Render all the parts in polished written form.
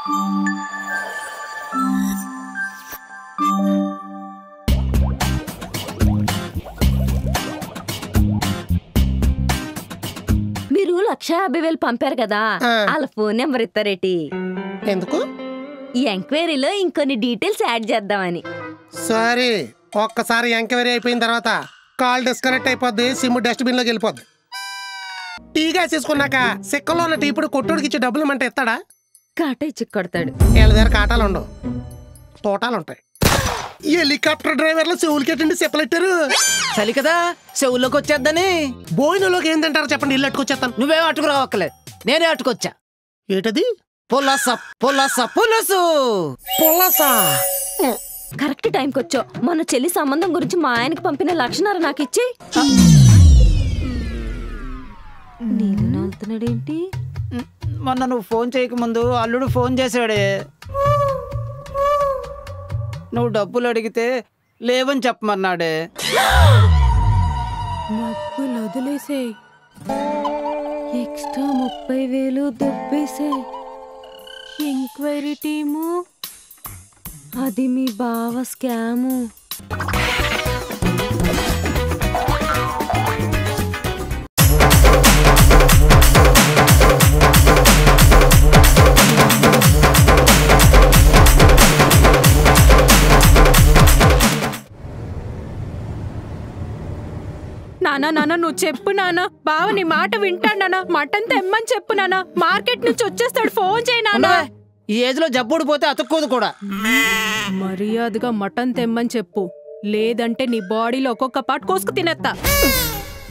మీరు 1,50,000 పంపారు కదా, వాళ్ళ ఫోన్ నెంబర్ ఇస్తారేటి? ఎందుకు? ఈ ఎంక్వైరీలో ఇంకొన్ని డీటెయిల్స్ యాడ్ చేద్దామని. సరే, ఒక్కసారి ఎంక్వైరీ అయిపోయిన తర్వాత కాల్ డిస్కనెక్ట్ అయిపోద్ది, సిమ్ డస్ట్బిన్ లోకి వెళ్ళిపోద్ది. టీగా చేసుకున్నాక సిక్కలో ఉన్న టీపుడు కొట్టుడికి ఇచ్చి డబ్బులు ఇమ్మంటే ఇస్తాడా? కాట ఇచ్చి కొడతాడు. వీళ్ళ దగ్గర కాటాలు ఉండవు, తోటాలు ఉంటాయి. హెలికాప్టర్ డ్రైవర్లు చెవులకెట్టండి చెప్పలెట్టారు. చలి కదా, చెవుల్లోకి వచ్చేద్దని. భోజనంలోకి ఏం తింటారో చెప్పండి, ఇల్లు అట్టుకొచ్చేస్తాను. నువ్వేం అట్టుకురావక్కలేదు, నేనే అట్టుకొచ్చా. ఏంటది? పులస పులస పులుసు. పులసా? కరెక్ట్ టైంకి వచ్చావు. మన చెల్లి సంబంధం గురించి మా ఆయనకి పంపిన లక్షణాలు నాకు ఇచ్చి. నీళ్ళు నాలుతున్నాడేంటి? మొన్న నువ్వు ఫోన్ చేయకముందు అల్లుడు ఫోన్ చేశాడే. నువ్వు డబ్బులు అడిగితే లేవని చెప్పమన్నాడే. డబ్బులు వదిలేసే, ఎక్స్ట్రా 30,000 దొబ్బేసే. ఎంక్వైరీ టీము అది మీ బావ స్కాము. నాన్న నువ్వు చెప్పు నాన్న, బావ నీ మాట వింటాడు నాన్న. మటన్ తెమ్మని చెప్పు నాన్న, మార్కెట్ నుంచి వచ్చేస్తాడు. ఫోన్ చేయి నాన్న. ఈ ఏజ్ లో జబ్బుడు పోతే అతుక్కోదు కూడా. మర్యాదగా మటన్ తెమ్మని చెప్పు, లేదంటే నీ బాడీలో ఒక్కొక్క పాటు కోసుకు తినేస్తా.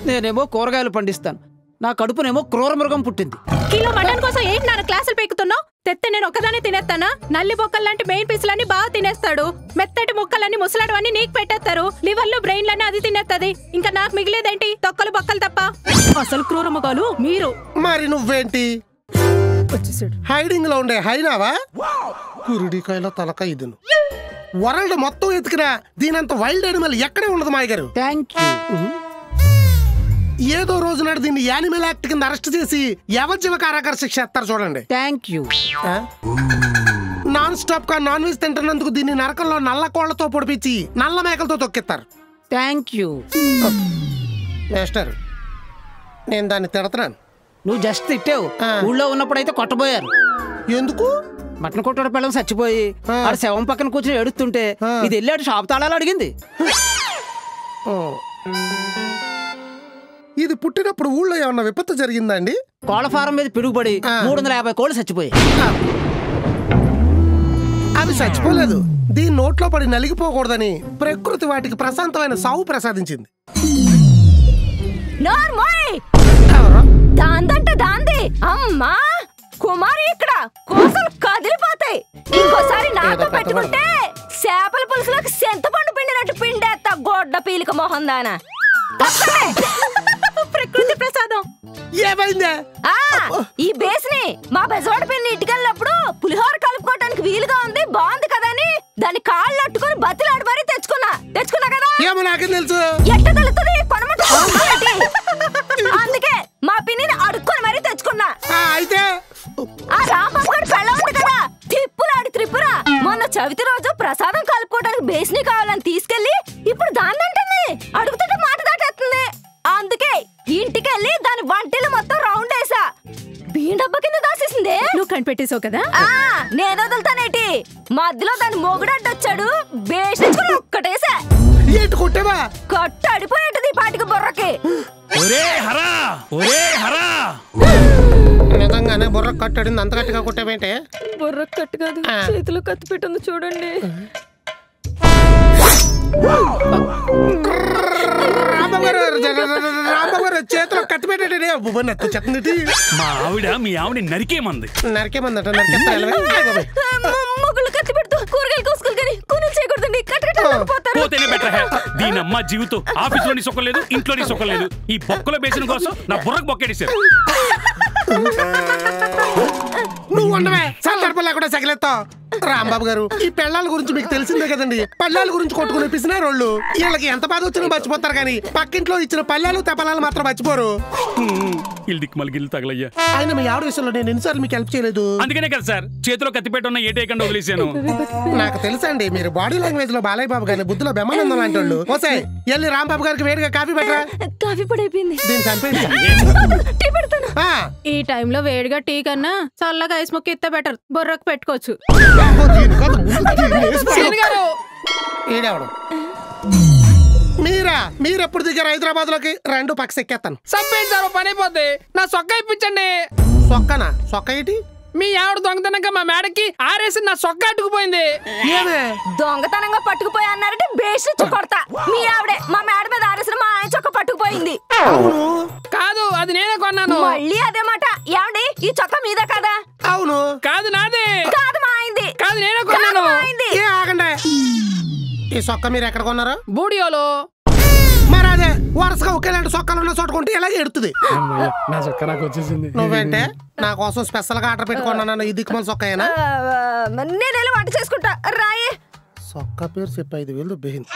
నేనేమో కూరగాయలు పండిస్తాను, నా కడుపునేమో క్రూర మృగం పుట్టింది. కిలో మటన్ కోసం ఏంటి నాన్న క్లాసులు పీకుతున్నావు? తెత్తే నేను ఒక్కదాన్ని తినేస్తానా? నల్లి బొక్కలు లాంటి మెయిన్ పీసులన్నీ బాగా తినేస్తాడు, మెత్తటి ముక్కలన్నీ ముసలాడవన్నీ నీకు పెట్టేస్తారు, లివర్లు బ్రెయిన్లన్నీ అది తినేస్తుంది. ఇంకా నాకు మిగిలేదేంటి? తొక్కలు బొక్కలు తప్ప. అసలు క్రూర మృగాలు మీరు. మరి నువ్వేంటి హైడింగ్ లో ఉండే హైనావా? కురుడికాయలో తలక ఇదును. వరల్డ్ మొత్తం ఎతికినా దీనంత వైల్డ్ యానిమల్ ఎక్కడే ఉండదు మాయ గారు. Thank you. ఏదో రోజు నాడు దీన్ని యానిమల్ యాక్ట్ కింద అరెస్ట్ చేసి యావజ్జీవ కారాగార శిక్ష ఎత్తారు చూడండి. Thank you. నాన్ స్టాప్ గా నాన్ వెజ్ తింటున్నందుకు దీన్ని నరకంలో నల్ల కోళ్లతో పొడిపించి నల్ల మేకలతో తొక్కిస్తారు. Thank you. మాస్టర్, నేను దాన్ని తిడతాను. నువ్వు జస్ట్ తిట్టావు, ఊళ్ళో ఉన్నప్పుడైతే కొట్టబోయారు. ఎందుకు? మటన్ కొట్టడం పిల్లలు చచ్చిపోయి ఆడ శవం పక్కన కూర్చొని ఏడుస్తుంటే ఇది వెళ్ళాడు షాప్ తాళాలు అడిగింది. ఇది పుట్టినప్పుడు ఊళ్ళో ఏమన్నా విపత్తు జరిగిందండి? కోళ్ల ఫారం మీద పిడుగుపడి 350 కోళ్ళు చచ్చిపోయాయి. అవి చచ్చిపోలేదు, దీని నోట్లో పడి నలిగిపోకూడదని ప్రకృతి వాటికి ప్రశాంతమైన సావు ప్రసాదించింది. దాందంటే దాంది అమ్మా కుమారి, ఇక్కడ కోసలు కదిలిపోతాయి. ఇంకోసారి నాతో పెట్టుకుంటే చేపల పులుసులకు చింతపండు పిండినట్టు పిండేస్తా గొడ్డ పీలిక మొహం దానా. ప్రకృతి ప్రసాదం. ఏమైందే? ఈ బేస్ని మా బెజవాడ పిన్ని ఇటుకెళ్ళినప్పుడు పులిహోర కలుపుకోవడానికి వీలుగా ఉంది, బాగుంది కదా అని దాని కాళ్ళు అట్టుకుని బతిలాడి మరీ తెచ్చుకున్నా కదా. ఏమో నాకేం తెలుసు. ఎట్ట తెలుస్తుంది? అందుకే మా పిన్నిని అడుక్కొని మరీ తెచ్చుకున్నా. అయితే ఆ రాంబాబు గారి పెళ్ళ ఉంది కదా, త్రిపురా మొన్న చవితి రోజు ప్రసాదం కలుపుకోవడానికి బేస్ని కావాలని తీసుకెళ్లి ఇప్పుడు దాన్నంటుంది. అడుగుతుంటే మాట దాటేస్తుంది. అందుకే ఇంటికెళ్ళి దాని వంటలు మొత్తం రౌండ్ వేసా. బియ్యం డబ్బా కింద దాసేసిందే. నువ్వు కనిపెట్టేసావు కదా. నేను వదులుతానేటి, మధ్యలో దాని మొగుడడ్డొచ్చాడు, బేసించుకుని ఒక్కటేసా. ఏంటి కొట్టేవా? కట్టు అడిపోయేటది పాటికి బుర్రకి. నిజంగానే బుర్ర కట్టడింది, అంత గట్టిగా కొట్టేవేంటే? బుర్ర కట్టు కాదు, చేతిలో కత్తి పెట్టింది చూడండి. రాంబాబు చేతిలో కత్తి పెట్టే చెత్తంది. మా ఆవిడ మీ ఆవిడ నరికేమంది. నరికేమందట? మొగుళ్ళు కత్తి పెడుతూ కూరగాయలు కోసుకుని కానీ కూనీలు చేయకూడదండి. పోతేనే బెటర్. దీని అమ్మ జీవితం ఆఫీసులోని సొక్కలేదు, ఇంట్లోని సొక్కలేదు. ఈ బొక్కలో బేసిన కోసం నా బుర్రకు బొక్కేసారు. నువ్వు ఉండవే, సందర్భం లేకుండా సగిలేస్తావు. రాంబాబు గారు ఈ పెళ్ళాల గురించి మీకు తెలిసిందే కదండి. పళ్ళాల గురించి కొట్టుకుని పిసినారోళ్ళు వీళ్ళకి ఎంత బాధ వచ్చినా మర్చిపోతారు కానీ పక్కింట్లో ఇచ్చిన పళ్ళాలు తెపలాలు మాత్రం మర్చిపోరు. గిల్లు తగలయ్యా. ఆయన మీ ఆవిడ విషయంలో నేను ఎన్నిసార్లు మీకు హెల్ప్ చేయలేదు. అందుకనే కదా సార్ చేతిలో కత్తిపేట ఉన్న ఏటేయకుండా వదిలేసాను. నాకు తెలుసండి మీరు బాడీ లాంగ్వేజ్ లో బాలయ్య బాబు గారిని బుద్ధిలో బెమ్మానందం లాంటి వాళ్ళు. ఓసే ఎల్లి రాంబాబు గారికి వేడిగా కాఫీ పెట్టరా. కాఫీ పొడి అయిపోయింది. దీన్ని చంపేయండి. ఈ టైంలో వేడిగా టీ కన్నా చల్లగా ఐస్ ముక్క ఇస్తే బెటర్. బొర్రకు పెట్టుకోవచ్చు. మీరెప్పుడు దిగారు హైదరాబాద్ లోకి? రెండు పక్ష ఎక్కేస్తాను. చంపేయండి సార్, పని అయిపోద్ది. నా సొక్క ఇప్పించండి. సొక్కనా? సొక్క ఏంటి? మీ ఆవిడ దొంగతనంగా మా మేడకి ఆరేసి నా సొక్క అట్టుకుపోయింది. దొంగతనంగా పట్టుకుపోయి అన్నారంటే బేసి కొడతా. మీ ఆవిడే మా మేడ మీద ఆరేసిన మా ఆయన చొక్క పట్టుకుపోయింది. కాదు, అది నేనే కొన్నాను. మళ్ళీ అదే మాట. ఏమండి ఈ చొక్క మీద కదా? అవును. కాదు నాదే. కాదు మా అయింది. కాదు నేనే కొన్నాను. ఆగండి. ఈ సొక్క మీరు ఎక్కడ కొన్నారు? బూడియోలో. మరి అదే వరుసగా ఒకేలాంటి సొక్కలు ఉన్న చోట కొంటే ఇలాగే ఎడుతుంది. నా సొక్క నాకు వచ్చేసింది. నువ్వేంటే నా కోసం స్పెషల్ గా ఆర్డర్ పెట్టుకున్నాను. ఈ దిక్కుమల సొక్కయేనా? నేను వంట చేసుకుంటా. రాయే సొక్క పేరు చెప్పి 5,000 దుబ్బేసింది.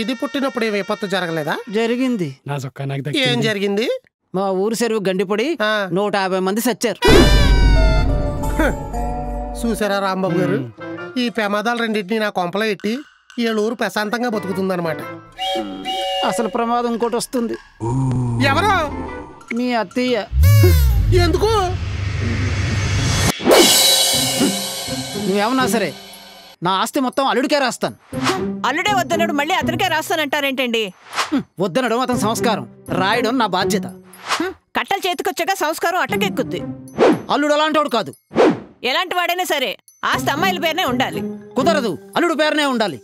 ఇది పుట్టినప్పుడు ఏ విపత్తు జరగలేదా? జరిగింది. నా సొక్క నాకు ఏం జరిగింది? మా ఊరు చెరువు గండిపడి 150 మంది చచ్చారు. చూసారా రాంబాబు గారు, ఈ ప్రమాదాలు రెండింటినీ నా కొంపలో ఎట్టి ఏళ్ళూరు ప్రశాంతంగా బతుకుతుందన్నమాట. అసలు ప్రమాదం ఇంకోటి వస్తుంది. ఎవరో? మీ అత్తయ్య. ఎందుకు? నువ్వేమన్నా సరే నా ఆస్తి మొత్తం అల్లుడికే రాస్తాను. అల్లుడే వద్దన్నాడు, మళ్ళీ అతనికే రాస్తానంటారేంటండి? వద్దనడం అతని సంస్కారం, రాయడం నా బాధ్యత. కట్టలు చేతికొచ్చాక సంస్కారం అట్టకెక్కుద్ది. అల్లుడు అలాంటోడు కాదు. ఎలాంటి వాడైనా సరే ఆస్తి అమ్మాయిల పేరునే ఉండాలి. కుదరదు, అల్లుడు పేరునే ఉండాలి.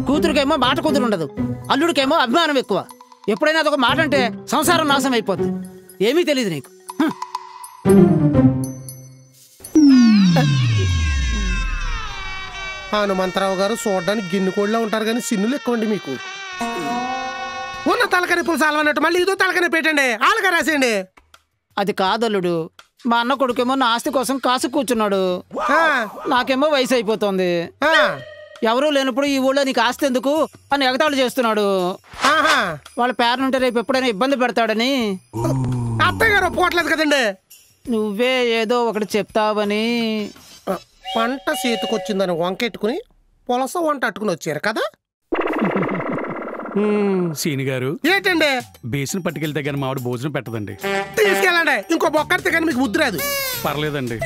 కూతురికేమో మాట కుదురు ఉండదు, అల్లుడికేమో అభిమానం ఎక్కువ. ఎప్పుడైనా అదొక మాట అంటే సంసారం నాశనం అయిపోద్ది. ఏమీ తెలియదు నీకు. హనుమంతరావు గారు చూడడానికి గిన్నె కోడిలో ఉంటారు కానీ సిన్నులు ఎక్కువండి మీకు. ఉన్న తలకని పులుసు అలవన్నట్టు మళ్ళీ ఇదో తలకని పెట్టండి, ఆలుగా రాసేయండి. అది కాదల్లుడు, మా అన్న కొడుకేమో నా ఆస్తి కోసం కాసు కూర్చున్నాడు. నాకేమో వయసు అయిపోతుంది. ఎవరూ లేనప్పుడు ఈ ఊళ్ళో నీకు ఆస్తి ఎందుకు అని ఎగతాళి చేస్తున్నాడు. వాళ్ళ పేరునుంటే రేపు ఎప్పుడైనా ఇబ్బంది పెడతాడని. అత్తయ్య గారు ఒప్పుకోవట్లేదు కదండి. నువ్వే ఏదో ఒకటి చెప్తావని. పంట చేతికొచ్చిందని వంకెట్టుకుని పొలస వంట అట్టుకుని వచ్చారు కదా. సీని గారు ఏంటండి? బేసిన్ పట్టుకెళ్తే కానీ మావిడ భోజనం పెట్టదండి. తీసుకెళ్ళండి, ఇంకో బొక్కడితే కానీ మీకు బుద్ధి రాదు. పర్లేదండి.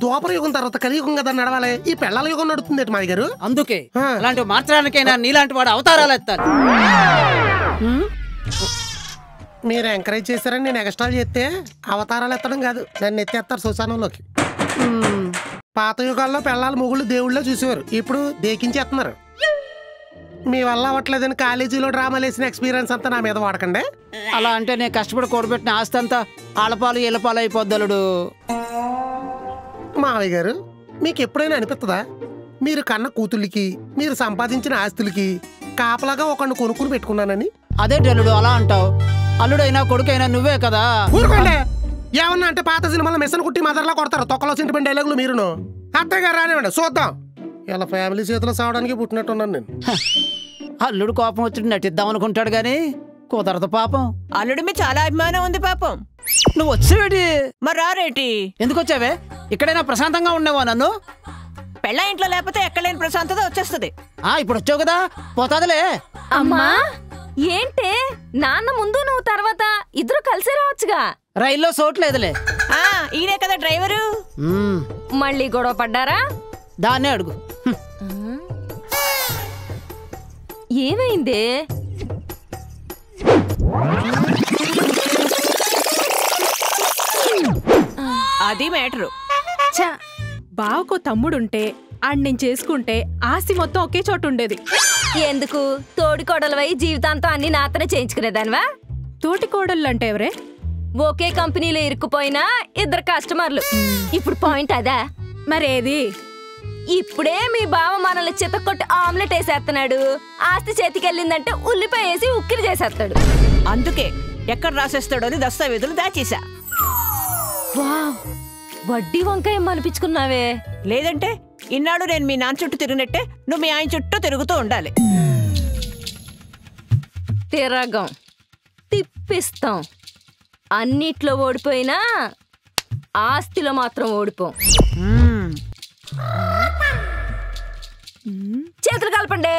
ద్వాపర యుగం తర్వాత కలియుగం కదా నడవాలి. ఈ పెళ్ళాల యుగం నడుతుంది మాది గారు. అందుకే అలాంటి మార్చడానికైనా నీలాంటి వాడు అవతారాలు ఎత్తారు. మీరు ఎంకరేజ్ చేశారని నేను ఎక్స్ట్రాలు చేస్తే అవతారాలు ఎత్తడం కాదు, నన్ను ఎత్తేస్తారు శ్మశానంలోకి. పాత యుగాల్లో పెళ్ళాల మొగుళ్ళు దేవుళ్ళో చూసేవారు, ఇప్పుడు దేకించేస్తున్నారు. మీ వల్ల అవ్వట్లేదని కాలేజీలో డ్రామాలు వేసిన ఎక్స్పీరియన్స్ అంతా నా మీద వాడకండి. అలా అంటే నేను కష్టపడి కూడబెట్టిన ఆస్తి అంతా ఆలపాలు ఇలపాలు అయిపోద్దలుడు. మావయ్య గారు, మీకు ఎప్పుడైనా అనిపిస్తుందా మీరు కన్న కూతుళ్ళకి మీరు సంపాదించిన ఆస్తులకి కాపలాగా ఒకరిని కొనుక్కుని పెట్టుకున్నానని? అదేంటి అల్లుడు అలా అంటావు? అల్లుడైనా కొడుకైనా నువ్వే కదా. ఊరుకోండి. ఏమన్నా అంటే పాత సినిమాలో మిషన్ కుట్టి మదర్లా కొడతారు, తొక్కలో సింటిపెండి డైలాగులు మీరును. అత్తయ్య గారు రానివ్వండి, చూద్దాం. ఇలా ఫ్యామిలీ చేతిలో సావడానికి పుట్టినట్టున్నాను నేను. అల్లుడు కోపం వచ్చి నటిద్దాం అనుకుంటాడు గాని కుదరదు పాపం. అల్లుడి మీద చాలా అభిమానం ఉంది పాపం. నువ్వు వచ్చేవేటి? మరి రారేటి? ఎందుకు వచ్చావే? ఇక్కడైనా ప్రశాంతంగా ఉండేవా? నన్ను పెళ్ళ ఇంట్లో లేకపోతే ఎక్కడలేని ప్రశాంతత వచ్చేస్తుంది. ఇప్పుడు వచ్చావు కదా, పోతాదిలే. అమ్మా ఏంటే నాన్న ముందు నువ్వు తర్వాత ఇద్దరు కలిసి రావచ్చుగా. రైల్లో సోట్లేదులే. ఈయనే కదా డ్రైవరు. మళ్ళీ గొడవ పడ్డారా? దాన్నే అడుగు. ఏమైంది? అది మ్యాటరు. బావకు తమ్ముడుంటే ఆడు నేను చేసుకుంటే ఆస్తి మొత్తం ఒకే చోటు ఉండేది. ఎందుకు తోడి కోడలవై జీవితాంతం అన్ని నాతనే చేయించుకునేదానివా? తోటి కోడళ్ళు అంటే ఎవరే? ఒకే కంపెనీలో ఇరుక్కుపోయినా ఇద్దరు కస్టమర్లు. ఇప్పుడు పాయింట్ అదా? మరేది? ఇప్పుడే మీ బావ మనల్ని చితకొట్టి ఆమ్లెట్ వేసేస్తున్నాడు. ఆస్తి చేతికెళ్ళిందంటే ఉల్లిపాయ వేసి ఉక్కిరి చేసేస్తాడు. అందుకే ఎక్కడ రాసేస్తాడో అని దస్తావేజులు దాచేశా. వావ్, వడ్డీ వంకాయ అనిపించుకున్నావే. లేదంటే ఇన్నాడు నేను మీ నాన్న చుట్టూ తిరిగినట్టే నువ్వు మీ ఆయన చుట్టూ తిరుగుతూ ఉండాలి. తిరగం, తిప్పిస్తాం. అన్నిట్లో ఓడిపోయినా ఆస్తిలో మాత్రం ఓడిపోం. చేతులు కలపండి.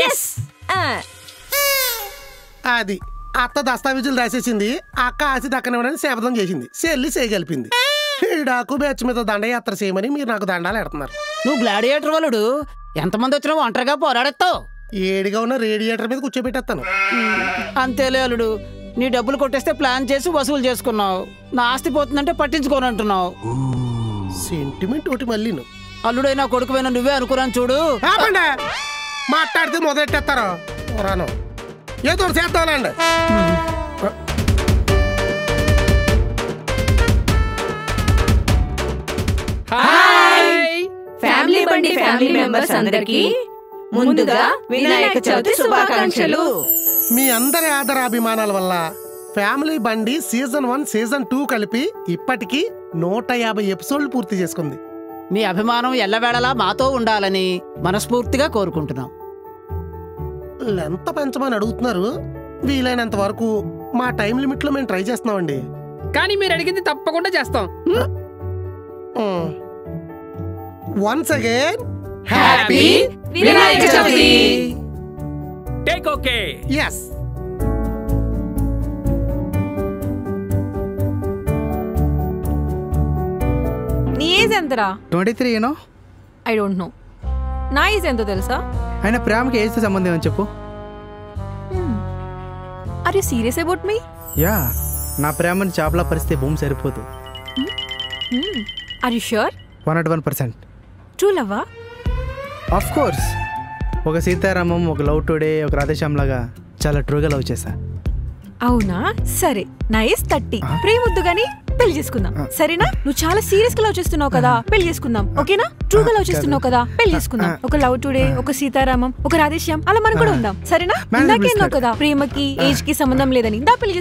ఎస్. అది అత్త దస్తావేజులు రాసేసింది, అక్క ఆస్తి దక్కనివ్వడానికి శపథం చేసింది, చెల్లి చేయగలిపింది. డాకు బెచ్చ మీద దండయాత్ర చేయమని మీరు నాకు దండాలు ఎడుతున్నారు. నువ్వు గ్లాడియేటర్ వాళ్ళుడు, ఎంతమంది వచ్చినా ఒంటరిగా పోరాడేస్తావు. ఏడిగా ఉన్న రేడియేటర్ మీద కూర్చోబెట్టేస్తాను. అంతేలే అల్లుడు, నీ డబ్బులు కొట్టేస్తే ప్లాన్ చేసి వసూలు చేసుకున్నావు. నా ఆస్తి పోతుందంటే పట్టించుకోనంటున్నావు. సెంటిమెంట్ ఒకటి మళ్ళీ అల్లుడై నా కొడుకువైనా నువ్వే అనుకున్నాను చూడు. మాట్లాడితే మొదలెట్టేస్తారు. రాను ఏదో చేద్దాంలేండి. ఫ్యామిలీ బండి ఫ్యామిలీ మెంబర్స్ అందరికి ముందుగా వినాయక చవితి శుభాకాంక్షలు. మీ అందరి ఆదరాభిమానాల వల్ల ఫ్యామిలీ బండి సీజన్ 1 సీజన్ 2 కలిపి ఇప్పటికీ 150 ఎపిసోడ్లు పూర్తి చేసుకుంది. మీ అభిమానం ఎల్లవేళలా మాతో ఉండాలని మనస్ఫూర్తిగా కోరుకుంటున్నాం. ఎంత పెంచమని అడుగుతున్నారు. వీలైనంత వరకు మా టైం లిమిట్ లో మేము ట్రై చేస్తున్నామండి. కానీ మీరు అడిగింది తప్పకుండా చేస్తాం. Once again happy Vinayaka Chavithi. Take okay. Yes. నీ ఏజ్ ఎంతరా? 23. You know, I don't know. నా ఏజ్ ఎంతో తెలుసా? ఆయన ప్రేమకి ఏజ్తో సంబంధం అని చెప్పు. Are you serious about me? Yeah, నా ప్రేమని చేపల పరిస్థితి భూమి సరిపోదు. Are you sure? 101%. ట్రూ లవ్వా? Of course. ఒక సీతారామం, ఒక లవ్ టుడే, ఒక రాధేశ్యామ్ లాగా చాలా ట్రూగా లవ్ చేశా. అవునా? సరే, నా ఏజ్ 30. ప్రేమొద్దు గాని పెళ్లి చేసుకుందాం, సరేనా? నువ్వు చాలా సీరియస్ గా లవ్ చేస్తున్నావు కదా, పెళ్లి చేసుకుందాం, ఓకేనా? ట్రూగా లవ్ చేస్తున్నావు కదా, పెళ్లి చేసుకుందాం. ఒక లవ్ టుడే, ఒక సీతారామం, ఒక రాధేశ్యామ్, అలా మనం కూడా ఉందాం, సరేనా? ఇందాకే అన్నావు కదా ప్రేమకి ఏజ్ కి సంబంధం లేదని. దా పెళ్లి